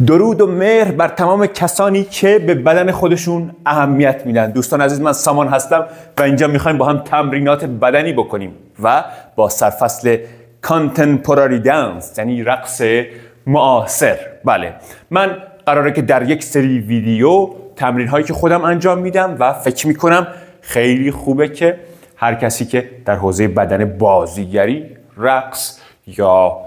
درود و مهر بر تمام کسانی که به بدن خودشون اهمیت میدن. دوستان عزیز، من سامان هستم و اینجا میخوایم با هم تمرینات بدنی بکنیم و با سرفصل کانتمپوراری دنس، یعنی رقص معاصر. بله، من قراره که در یک سری ویدیو تمرین هایی که خودم انجام میدم و فکر میکنم خیلی خوبه که هر کسی که در حوزه بدن بازیگری، رقص یا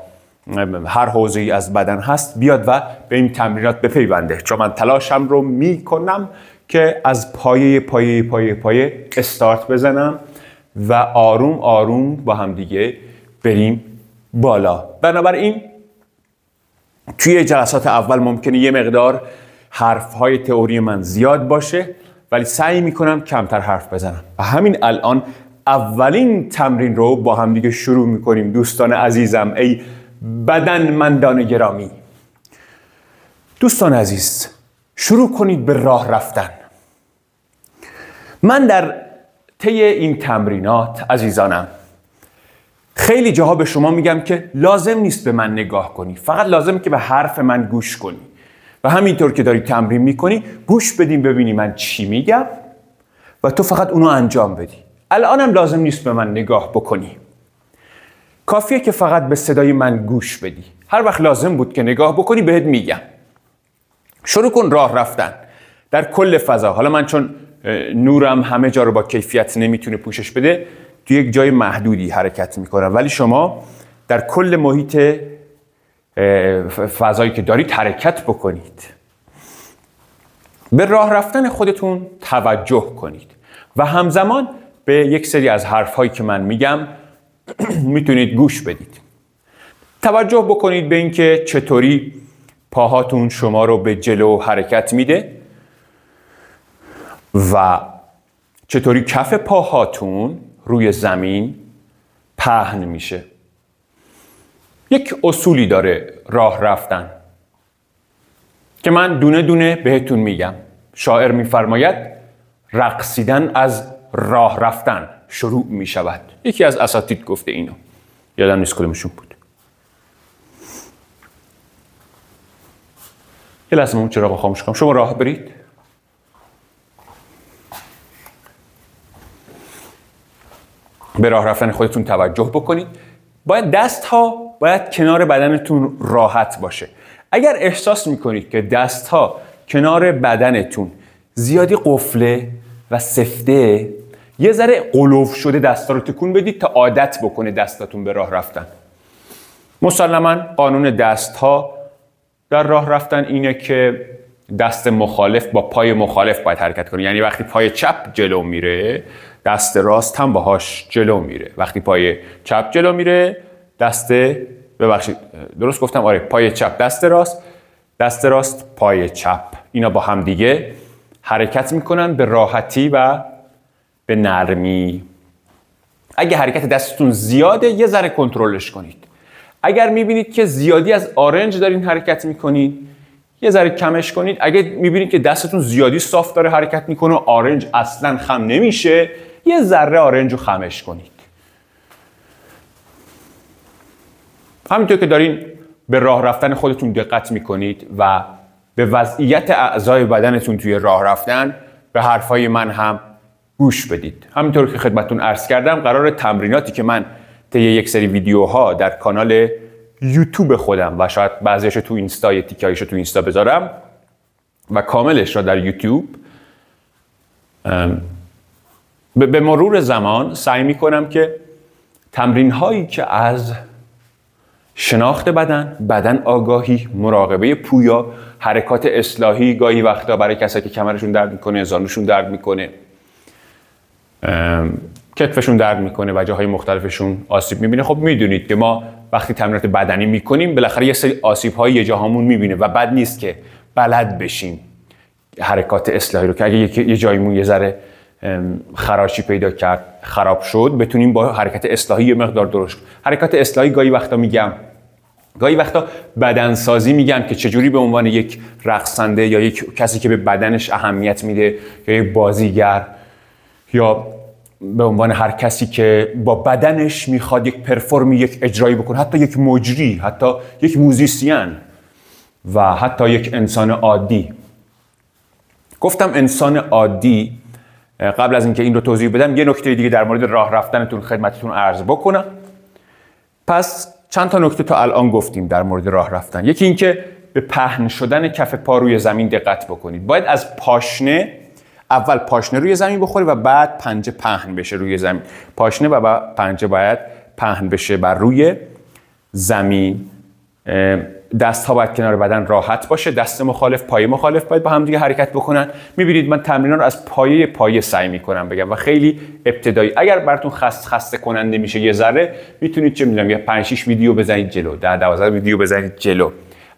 هر حوزه‌ای از بدن هست بیاد و به این تمرینات بپیونده، چون من تلاشم رو میکنم که از پایه استارت بزنم و آروم آروم با هم دیگه بریم بالا. بنابراین توی جلسات اول ممکنه یه مقدار حرف‌های تئوری من زیاد باشه، ولی سعی میکنم کمتر حرف بزنم و همین الان اولین تمرین رو با هم دیگه شروع میکنیم. دوستان عزیزم، ای بدنمندان گرامی، دوستان عزیز، شروع کنید به راه رفتن. من در طی این تمرینات عزیزانم خیلی جاها به شما میگم که لازم نیست به من نگاه کنی، فقط لازمه که به حرف من گوش کنی و همینطور که داری تمرین میکنی گوش بدیم ببینی من چی میگم و تو فقط اونو انجام بدی. الانم لازم نیست به من نگاه بکنی، کافیه که فقط به صدای من گوش بدی. هر وقت لازم بود که نگاه بکنی بهت میگم. شروع کن راه رفتن در کل فضا. حالا من چون نورم همه جا رو با کیفیت نمیتونه پوشش بده، تو یک جای محدودی حرکت میکنم، ولی شما در کل محیط فضایی که دارید حرکت بکنید. به راه رفتن خودتون توجه کنید و همزمان به یک سری از حرفهایی که من میگم میتونید گوش بدید. توجه بکنید به اینکه چطوری پاهاتون شما رو به جلو حرکت میده و چطوری کف پاهاتون روی زمین پهن میشه. یک اصولی داره راه رفتن که من دونه دونه بهتون میگم. شاعر میفرماید رقصیدن از راه رفتن شروع میشود. یکی از اساتید گفته اینو، یادم نیست کدومشون بود. یه لحظه من چراغو خاموش کنم، شما راه برید. به راه رفتن خودتون توجه بکنید. دست ها باید کنار بدنتون راحت باشه. اگر احساس میکنید که دست ها کنار بدنتون زیادی قفله و سفته، یه ذره قلوف شده دستا رو تکون بدید تا عادت بکنه دستاتون به راه رفتن. مسلماً قانون دست ها در راه رفتن اینه که دست مخالف با پای مخالف باید حرکت کنه. یعنی وقتی پای چپ جلو میره، دست راست هم باهاش جلو میره. وقتی پای چپ جلو میره، ببخشید درست گفتم، آره، پای چپ دست راست پای چپ، اینا با هم دیگه حرکت میکنن به راحتی و به نرمی. اگه حرکت دستتون زیاده یه ذره کنترلش کنید. اگر میبینید که زیادی از آرنج دارین حرکت میکنید یه ذره کمش کنید. اگه میبینید که دستتون زیادی صاف داره حرکت میکنه و آرنج اصلا خم نمیشه، یه ذره آرنج رو خمش کنید. همینطور که دارین به راه رفتن خودتون دقت میکنید و به وضعیت اعضای بدنتون توی راه رفتن، به حرفای من هم گوش بدید. همینطور که خدمتتون عرض کردم، قرار تمریناتی که من طی یک سری ویدیوها در کانال یوتیوب خودم و شاید بعضیش تو اینستا، یه تیکایشو تو اینستا بذارم و کاملش را در یوتیوب، به مرور زمان سعی میکنم که تمرین هایی که از شناخت بدن آگاهی، مراقبه پویا، حرکات اصلاحی، گاهی وقتا برای کسایی که کمرشون درد میکنه، زانوشون درد میکنه، کتفشون درد میکنه و جاهای مختلفشون آسیب میبینه. خب میدونید که ما وقتی تمرینات بدنی میکنیم بالاخره یه سری آسیب های یه جاهامون میبینه و بد نیست که بلد بشیم حرکات اصلاحی رو، که اگه یه جایمون یه ذره خراشی پیدا کرد، خراب شد، بتونیم با حرکت اصلاحی یه مقدار درست. حرکات اصلاحی گاهی وقتا بدنسازی میگم که چجوری به عنوان یک رقصنده یا یک کسی که به بدنش اهمیت میده یا یک بازیگر یا به عنوان هر کسی که با بدنش میخواد یک پرفورمی، یک اجرایی بکنه، حتی یک مجری، حتی یک موزیسین، و حتی یک انسان عادی. گفتم انسان عادی، قبل از اینکه این رو توضیح بدم یه نکته دیگه در مورد راه رفتنتون خدمتتون عرض بکنم. پس چند تا نکته تا الان گفتیم در مورد راه رفتن. یکی اینکه به پهن شدن کف پا روی زمین دقت بکنید. باید از پاشنه، اول پاشنه روی زمین بخوره و بعد پنجه پهن بشه روی زمین. پاشنه و بعد پنجه باید پهن بشه بر روی زمین. دست ها باید کنار بدن راحت باشه، دست مخالف پای مخالف باید با هم دیگه حرکت بکنن. میبینید من تمرینات رو از پایه سعی میکنم بگم و خیلی ابتدایی. اگر براتون خسته کننده میشه یه ذره، میتونید چه میدونم یه 5-6 ویدیو بزنید جلو، 10-12 ویدیو بزنید جلو.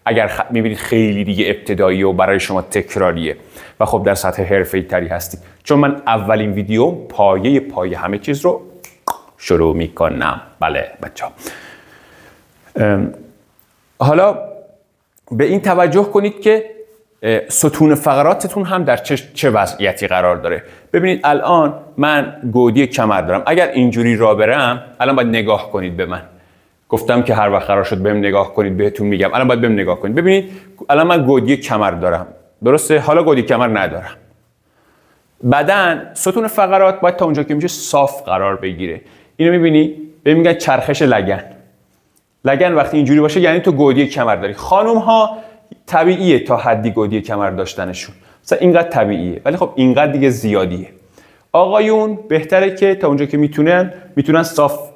اگر میبینید خیلی دیگه ابتدایی و برای شما تکراریه و خب در سطح حرفه‌ای تری هستید، چون من اولین ویدیو پایه همه چیز رو شروع میکنم. بله بچه‌ها، حالا به این توجه کنید که ستون فقراتتون هم در چه وضعیتی قرار داره. ببینید الان من گودی کمر دارم. اگر اینجوری راه برم، الان باید نگاه کنید به من. گفتم که هر وقت قرار شد بهم نگاه کنید بهتون میگم. الان باید بهم نگاه کنید. ببینید الان من گودی کمر دارم، درسته؟ حالا گودی کمر ندارم. بدن ستون فقرات باید تا اونجا که میشه صاف قرار بگیره. اینو میبینی؟ بهم میگن چرخش لگن. لگن وقتی اینجوری باشه یعنی تو گودی کمر داری. خانم ها طبیعیه تا حدی گودی کمر داشتنشون، مثلا اینقدر طبیعیه، ولی خب اینقدر دیگه زیادیه. آقایون بهتره که تا اونجا که میتونن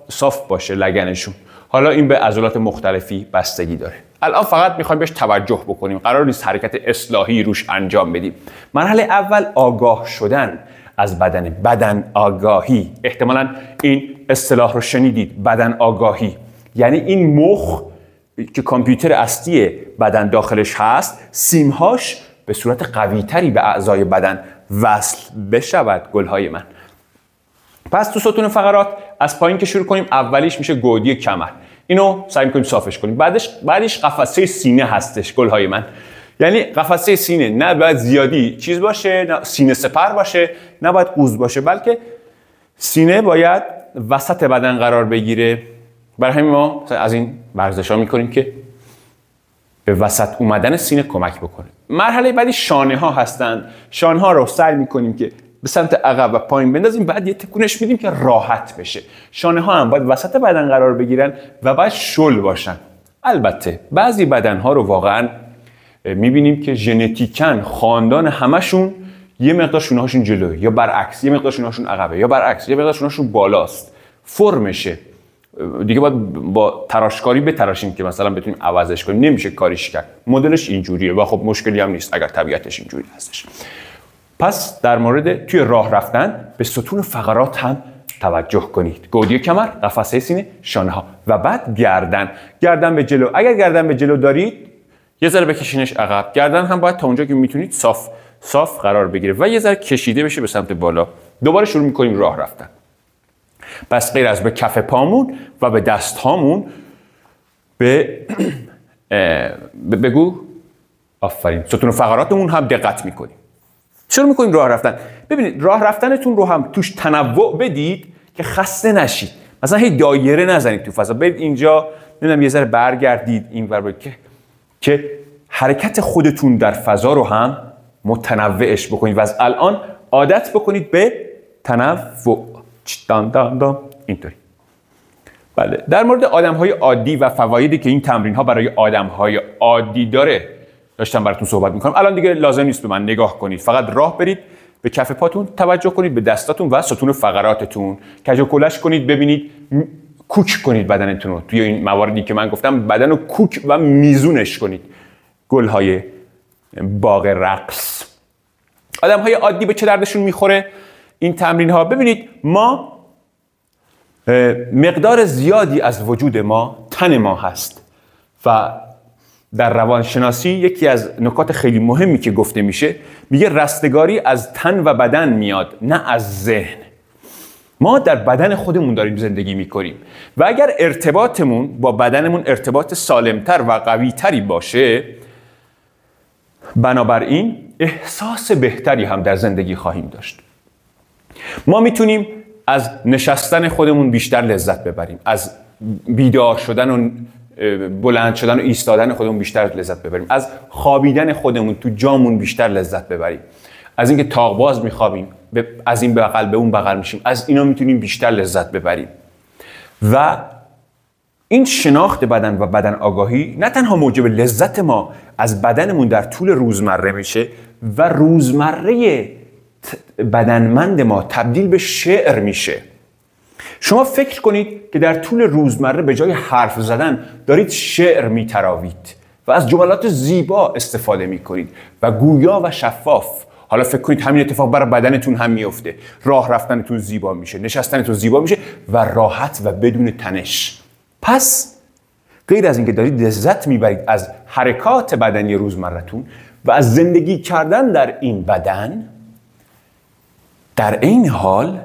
صاف باشه لگنشون. حالا این به عضلات مختلفی بستگی داره. الان فقط میخوایم بهش توجه بکنیم، قرار نیست حرکت اصلاحی روش انجام بدیم. مرحله اول آگاه شدن از بدن آگاهی. احتمالاً این اصطلاح رو شنیدید، بدن آگاهی. یعنی این مخ که کامپیوتر اصلی بدن داخلش هست، سیمهاش به صورت قوی‌تری به اعضای بدن وصل بشود. گلهای من. پس تو ستون فقرات از پایین که شروع کنیم، اولیش میشه گودی کمر. اینو سعی می‌کنیم صافش کنیم. بعدش قفسه سینه هستش گلهای من. یعنی قفسه سینه نه باید زیادی چیز باشه، نه سینه سپر باشه، نه باید قوز باشه، بلکه سینه باید وسط بدن قرار بگیره. برای همین ما از این ورزش‌ها می‌کنیم که به وسط اومدن سینه کمک بکنه. مرحله بعدی شانه ها هستند. شانه ها رو سعی می‌کنیم که به سمت عقب و پایین بندازیم، بعد یه تکونش میدیم که راحت بشه. شانه ها هم باید وسط بدن قرار بگیرن و باید شل باشن. البته بعضی بدن ها رو واقعا می‌بینیم که ژنتیکاً خاندان همشون یه مقدار شونه هاشون جلوه یا برعکس، یه مقدار شونه هاشون عقبه یا برعکس، یه مقدار شونه هاشون بالاست. فرمشه. دیگه باید با تراشکاری بتراشیم که مثلا بتونیم عوضش کنیم، نمیشه کاریش کرد. مدلش اینجوریه و خب مشکلی هم نیست اگر طبیعتش اینجوری هستش. پس در مورد توی راه رفتن به ستون فقرات هم توجه کنید. گودی کمر، قفسه سینه، شانه ها و بعد گردن به جلو. اگر گردن به جلو دارید یه ذره بکشینش عقب. گردن هم باید تا اونجا که میتونید صاف قرار بگیره و یه ذره کشیده بشه به سمت بالا. دوباره شروع میکنیم راه رفتن. پس غیر از به کف پامون و به دست هامون بگو آفرین ستون فقراتمون هم دقت میکنیم. شروع میکنیم راه رفتن. ببینید راه رفتنتون رو هم توش تنوع بدید که خسته نشید. مثلا هی دایره نزنید تو فضا. برید اینجا نمیدونم یه ذره برگردید اینور که حرکت خودتون در فضا رو هم متنوعش بکنید و از الان عادت بکنید به تنوع. اینطوری. بله، در مورد آدم‌های عادی و فوایدی که این تمرین‌ها برای آدم‌های عادی داره داشتم براتون صحبت می‌کنم. الان دیگه لازم نیست به من نگاه کنید، فقط راه برید، به کف پاتون توجه کنید، به دستاتون و ستون فقراتتون کج و کلش کنید، ببینید، کوک کنید بدنتون رو. توی این مواردی که من گفتم بدن رو کوک و میزونش کنید. گل‌های باغ رقص. آدم‌های عادی به چه دردشون می‌خوره این تمرین‌ها؟ ببینید ما مقدار زیادی از وجود ما تن ما هست و در روانشناسی یکی از نکات خیلی مهمی که گفته میشه میگه رستگاری از تن و بدن میاد، نه از ذهن. ما در بدن خودمون داریم زندگی میکنیم و اگر ارتباطمون با بدنمون ارتباط سالمتر و قویتری باشه، بنابراین احساس بهتری هم در زندگی خواهیم داشت. ما میتونیم از نشستن خودمون بیشتر لذت ببریم، از بیدار شدن و بلند شدن و ایستادن خودمون بیشتر لذت ببریم، از خوابیدن خودمون تو جامون بیشتر لذت ببریم، از اینکه تاق باز میخوابیم، از این بغل به اون بغل میشیم، از اینا میتونیم بیشتر لذت ببریم. و این شناخت بدن و بدن آگاهی نه تنها موجب لذت ما از بدنمون در طول روزمره میشه و روزمره بدنمند ما تبدیل به شعر میشه. شما فکر کنید که در طول روزمره به جای حرف زدن دارید شعر میتراوید و از جملات زیبا استفاده میکنید و گویا و شفاف. حالا فکر کنید همین اتفاق برای بدنتون هم میفته. راه رفتنتون زیبا میشه، نشستنتون زیبا میشه و راحت و بدون تنش. پس غیر از اینکه دارید لذت میبرید از حرکات بدنی روزمرتون و از زندگی کردن در این بدن، در این حال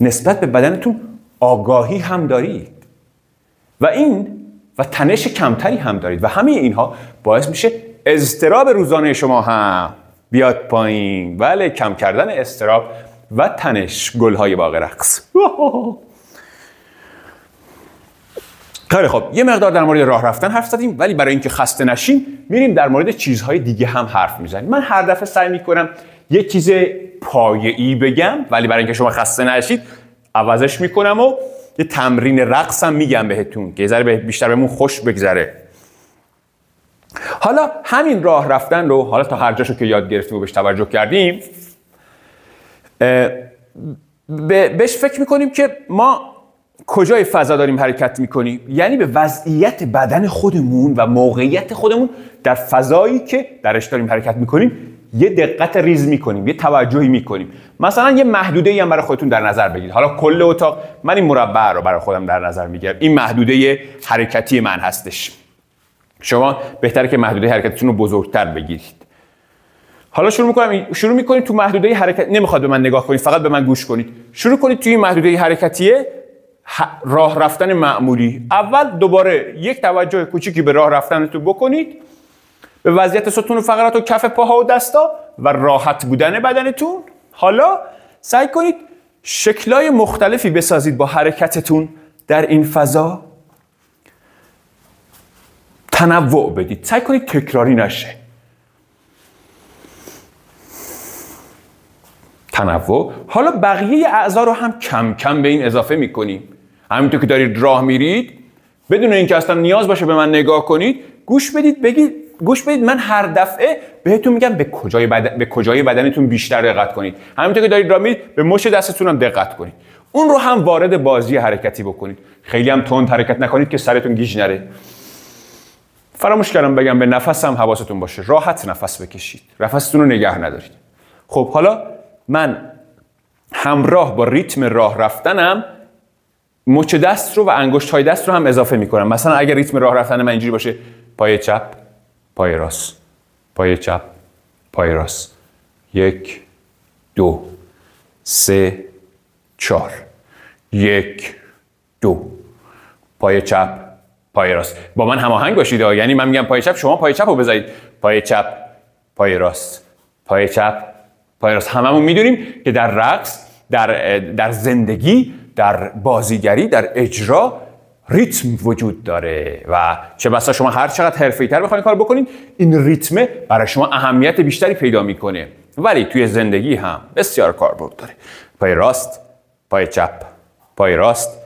نسبت به بدنتون آگاهی هم دارید و تنش کمتری هم دارید و همه اینها باعث میشه اضطراب روزانه شما هم بیاد پایین. بله، کم کردن اضطراب و تنش، گلهای باغ رقص. خیلی خب، یه مقدار در مورد راه رفتن حرف زدیم، ولی برای اینکه خسته نشیم میریم در مورد چیزهای دیگه هم حرف میزنیم. من هر دفعه سعی میکنم یه چیز پایه‌ای بگم، ولی برای اینکه شما خسته نشید عوضش میکنم و یه تمرین رقص هم میگم بهتون که یه ذره بیشتر بهمون خوش بگذره. حالا همین راه رفتن رو حالا تا هر جاشو که یاد گرفتیم و بهش توجه کردیم، بهش فکر میکنیم که ما کجای فضا داریم حرکت میکنیم، یعنی به وضعیت بدن خودمون و موقعیت خودمون در فضایی که درش داریم حرکت میکنیم یه دقت ریز میکنیم، یه توجهی میکنیم. مثلا یه محدوده‌ای هم برای خودتون در نظر بگیرید. حالا کل اتاق، من این مربع رو برای خودم در نظر میگیرم، این محدوده حرکتی من هستش. شما بهتره که محدوده حرکتتون رو بزرگتر بگیرید. حالا شروع میکنید تو محدوده حرکت، نمیخواد به من نگاه کنید، فقط به من گوش کنید. شروع کنید توی این محدوده حرکتیه راه رفتن معمولی. اول دوباره یک توجه کوچیکی به راه رفتنتون بکنید، به وضعیت ستون و فقرات و کف پاها و دستا و راحت بودن بدنتون. حالا سعی کنید شکل‌های مختلفی بسازید با حرکتتون در این فضا. تنوع بدید، سعی کنید تکراری نشه. تنوع. حالا بقیه اعضا رو هم کم کم به این اضافه میکنیم. همینطور که دارید راه میرید، بدون اینکه اصلا نیاز باشه به من نگاه کنید، گوش بدید من هر دفعه بهتون میگم به کجای بدنتون بیشتر دقت کنید. همینطور که دارید راه میرید، به مش دستتون هم دقت کنید. اون رو هم وارد بازی حرکتی بکنید. خیلی هم تند حرکت نکنید که سرتون گیج نره. فراموش کردم بگم به نفس هم حواستون باشه. راحت نفس بکشید. نفستون رو نگه ندارید. خب حالا من همراه با ریتم راه رفتنم مچ دست رو و انگشت های دست رو هم اضافه میکنم. مثلا اگر ریتم راه رفتن من اینجوری باشه: پای چپ، پای راست، پای چپ، پای راست، 1 2 3 4، 1 2، پای چپ، پای راست. با من هماهنگ باشید، یعنی من میگم پای چپ، شما پای چپ رو بزنید. پای چپ، پای راست، پای چپ، پای راست. هممون میدونیم که در رقص، در زندگی، در بازیگری، در اجرا ریتم وجود داره و چه بسا شما هر چقدر حرفه‌ای‌تر بخواید کار بکنید، این ریتم برای شما اهمیت بیشتری پیدا میکنه. ولی توی زندگی هم بسیار کاربرد داره. پای راست، پای چپ، پای راست،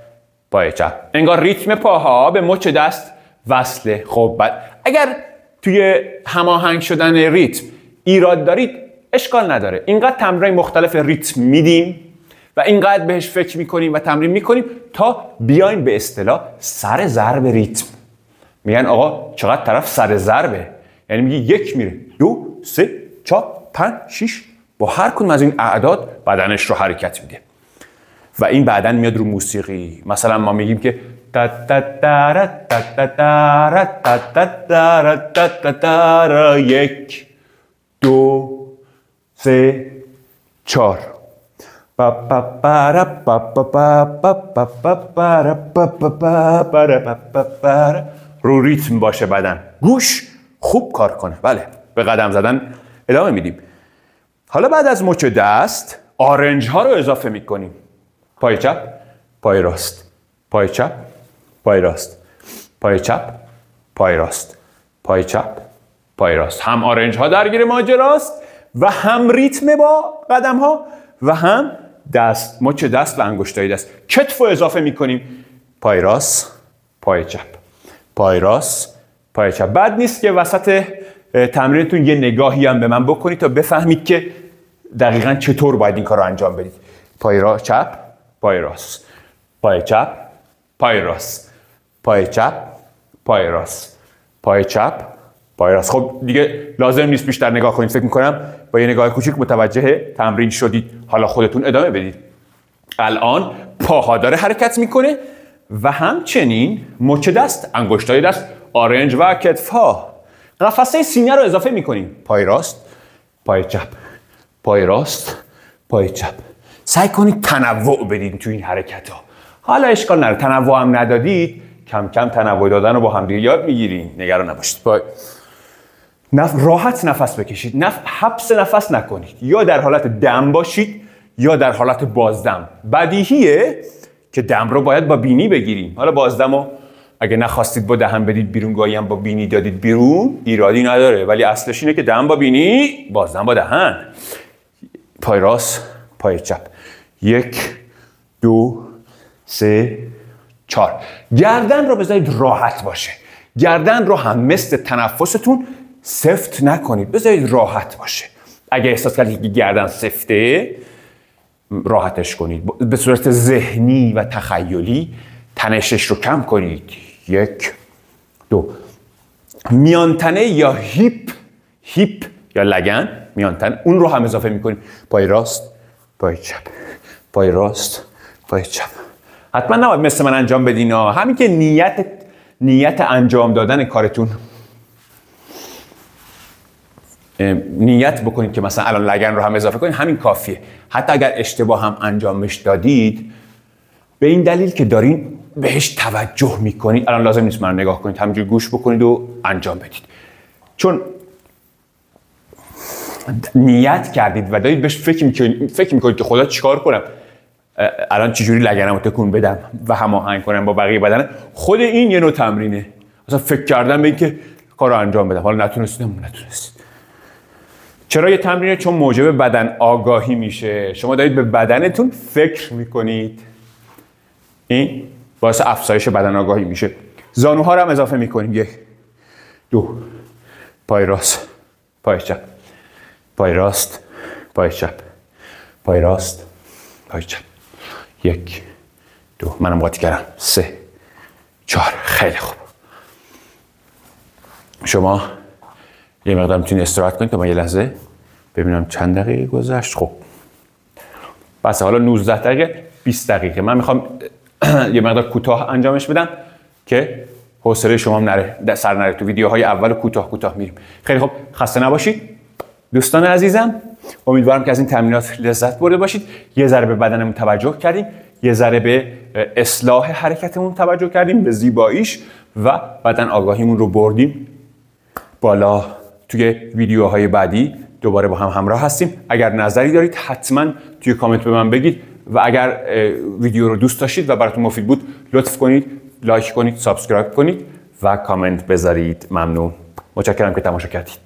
پای چپ. انگار ریتم پاها به مچ دست وصله. خب اگر توی هماهنگ شدن ریتم ایراد دارید، اشکال نداره. اینقدر تمرین مختلف ریتم میدیم و اینقدر بهش فکر میکنیم و تمرین میکنیم تا بیایم به اصطلاح سر ضرب ریتم. میگن آقا چقدر طرف سر ضربه، یعنی میگه 1 میره، 2 3 4 5 6، با هر کدوم از این اعداد بدنش رو حرکت میده و این بعدن میاد رو موسیقی. مثلا ما میگیم که 1 2 3 4 رو ریتم باشه بدن. گوش خوب کار کنه. بله، به قدم زدن ادامه میدیم. حالا بعد از مچ دست آرنج ها رو اضافه میکنیم. پای چپ، پای راست، پای چپ، پای راست، پای چپ، پای راست، پای چپ، پای راست. هم آرنج ها درگیر ماجراست و هم ریتم با قدم ها و هم دست، مچ دست و انگشتای دست. کتف رو اضافه میکنیم. پای راست، پای چپ، پای راست، پای چپ. بد نیست که وسط تمرینتون یه نگاهی هم به من بکنید تا بفهمید که دقیقاً چطور باید این کار رو انجام بدید. پای راست، چپ، پای راست، پای چپ، پای راست، پای چپ، پای راست، پای چپ، پای راست. خب دیگه لازم نیست بیشتر نگاه کنید. فکر میکنم با یه نگاه کوچیک متوجه تمرین شدید. حالا خودتون ادامه بدید. الان پاها داره حرکت میکنه و همچنین مچ دست، انگشتای دست، آرنج و کتف‌ها. قفسه سینه رو اضافه میکنیم. پای راست، پای چپ، پای راست، پای چپ. سعی کنید تنوع بدید تو این حرکت ها. حالا اشکال نداره تنوع هم ندادید، کم کم تنوع دادن رو با هم دیگه یاد میگیرین. نگران نباشید. راحت نفس بکشید. حبس نفس نکنید. یا در حالت دم باشید یا در حالت بازدم. بدیهیه که دم رو باید با بینی بگیریم. حالا بازدم رو اگه نخواستید با دهن بدید بیرون، گاهی هم با بینی دادید بیرون، ایرادی نداره، ولی اصلش اینه که دم با بینی، بازدم با دهن. پای راست، پای چپ. 1 2 3 4. گردن رو بذارید راحت باشه. گردن رو هم مثل تنفستون سفت نکنید. بذارید راحت باشه. اگه احساس کردید که گردن سفته، راحتش کنید. به صورت ذهنی و تخیلی تنشش رو کم کنید. 1 2. میانتنه یا هیپ یا لگن، میانتن، اون رو هم اضافه میکنید. پای راست، پای چپ، پای راست، پای چپ. حتما نباید مثل من انجام بدین. همین که نیت انجام دادن کارتون، نیت بکنید که مثلا الان لگن رو هم اضافه کنید، همین کافیه. حتی اگر اشتباه هم انجامش دادید، به این دلیل که دارین بهش توجه میکنید، الان لازم نیست من نگاه کنید، همینجوری گوش بکنید و انجام بدید. چون نیت کردید و دارید بهش فکر میکنید که خدا چیکار کنم، الان چجوری لگنمو تکون بدم و هماهنگ کنم با بقیه بدن. خود این یه نوع تمرینه. مثلا فکر کردم به این که کارو انجام بدم، حالا نتونستید. چرا یه تمرینه؟ چون موجب بدن آگاهی میشه. شما دارید به بدنتون فکر میکنید. این باعث افزایش بدن آگاهی میشه. زانوها رو هم اضافه میکنیم. 1 2. پای راست، پای چپ، پای راست، پای چپ، پای راست، پای چپ. 1 2. منم قاطی کردم. 3 4. خیلی خوب. شما یه مقدار میتونید استراحت کنید تا من یه لحظه ببینم چند دقیقه گذشت. خب بس حالا 19 دقیقه 20 دقیقه من میخوام یه مقدار کوتاه انجامش بدم که حوصله شما هم سر نره. تو ویدیوهای اول کوتاه میریم. خیلی خوب. خسته نباشید دوستان عزیزم. امیدوارم که از این تمرینات لذت برده باشید. یه ذره به بدنمون توجه کردیم، یه ذره به اصلاح حرکتمون توجه کردیم، به زیباییش، و بدن آگاهیمون رو بردیم بالا. توی ویدیوهای بعدی دوباره با هم همراه هستیم. اگر نظری دارید حتما توی کامنت به من بگید و اگر ویدیو رو دوست داشتید و براتون مفید بود لطف کنید لایک کنید، سابسکرایب کنید و کامنت بذارید. ممنون. متشکرم که تماشا کردید.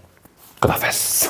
خداحافظ.